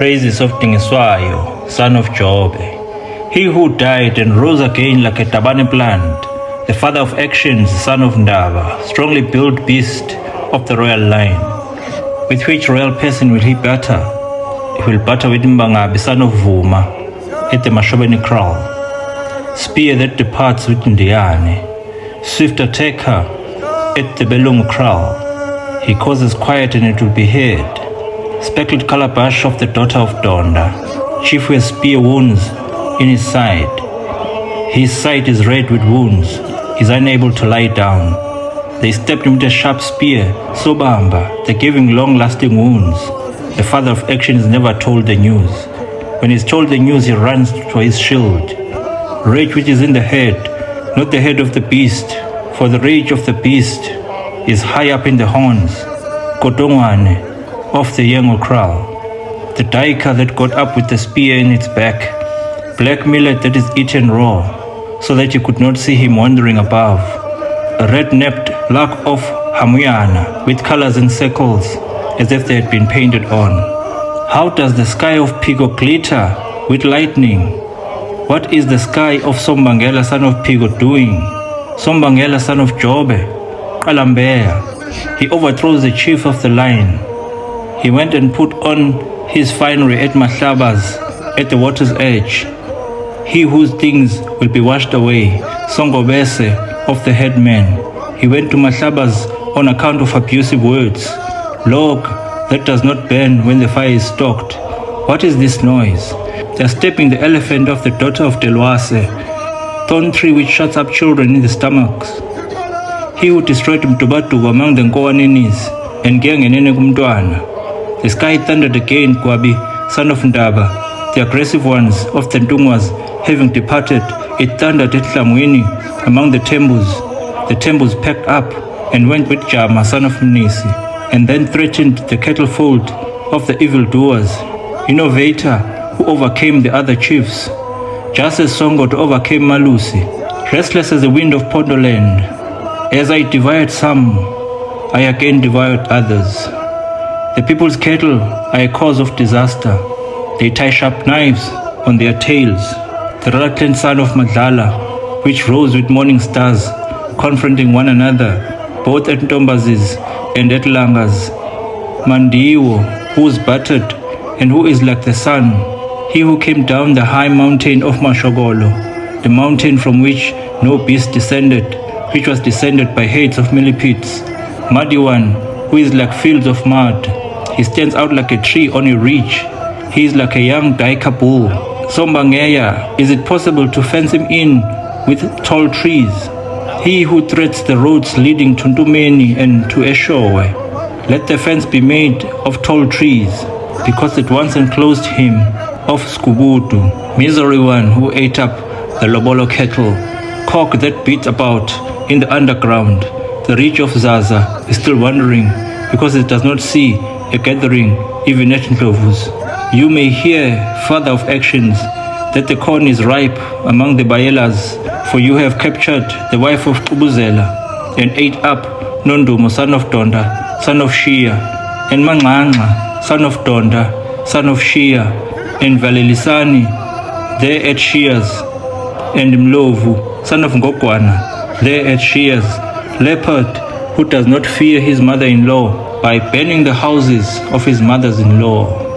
praises of Dingiswayo, son of Jobe, he who died and rose again like a tabane plant, the father of actions, son of Ndaba, strongly built beast of the royal line. With which royal person will he batter? He will batter with Mbangabi, son of Vuma, at the Mashobeni kraal. Spear that departs with Ndiane, swift attacker at the Belungu kraal. He causes quiet and it will be heard. Speckled calabash of the daughter of Donda, chief with spear wounds in his side. His side is red with wounds. He's unable to lie down. They stabbed him with a sharp spear, Sobamba, they gave him long-lasting wounds. The father of action is never told the news. When he's told the news, he runs to his shield. Rage which is in the head, not the head of the beast, for the rage of the beast is high up in the horns. Kodongwane of the Yengo kraal, the daika that got up with the spear in its back, black millet that is eaten raw, so that you could not see him wandering above, a red-napped lark of Hamuyana with colors and circles as if they had been painted on. How does the sky of Pigo glitter with lightning? What is the sky of Sombangela son of Pigo doing? Sombangela son of Jobe, Kalambea, he overthrows the chief of the line. He went and put on his finery at Mahlabas, at the water's edge. He whose things will be washed away, Songobese of the headman. He went to Mahlabas on account of abusive words. Log that does not burn when the fire is stoked. What is this noise? They are stepping the elephant of the daughter of Delwase, thorn tree which shuts up children in the stomachs. He who destroyed Mtubatuba among the Nkoaninis and Giangenene Kumtuana. The sky thundered again, Kwabi, son of Ndaba, the aggressive ones of the Ndungwas having departed. It thundered at Lamwini among the Tembus. The Tembus packed up and went with Jama, son of Mnisi, and then threatened the cattle fold of the evildoers. Innovator, who overcame the other chiefs, just as Songot overcame Malusi, restless as the wind of Pondoland. As I devoured some, I again devoured others. The people's cattle are a cause of disaster. They tie sharp knives on their tails. The reluctant son of Madlala, which rose with morning stars, confronting one another, both at Ntombazis and at Langas. Mandiwo, who is battered and who is like the sun, he who came down the high mountain of Mashogolo, the mountain from which no beast descended, which was descended by heads of millipedes. Madiwan, who is like fields of mud. He stands out like a tree on a ridge. He is like a young daika bull. Sombangeya, is it possible to fence him in with tall trees? He who treads the roads leading to Ntumeni and to Eshowe, let the fence be made of tall trees, because it once enclosed him of Skubutu, misery one who ate up the Lobolo cattle, cock that beats about in the underground. The reach of Zaza is still wandering because it does not see a gathering even at Ndlovus. You may hear, father of actions, that the corn is ripe among the Bayelas, for you have captured the wife of Kubuzela and ate up Nondumo, son of Donda, son of Shia, and Manganga, son of Donda, son of Shia, and Valelisani, there at Shia's, and Mlovu, son of Ngokwana, there at Shia's, leopard who does not fear his mother-in-law by burning the houses of his mothers-in-law.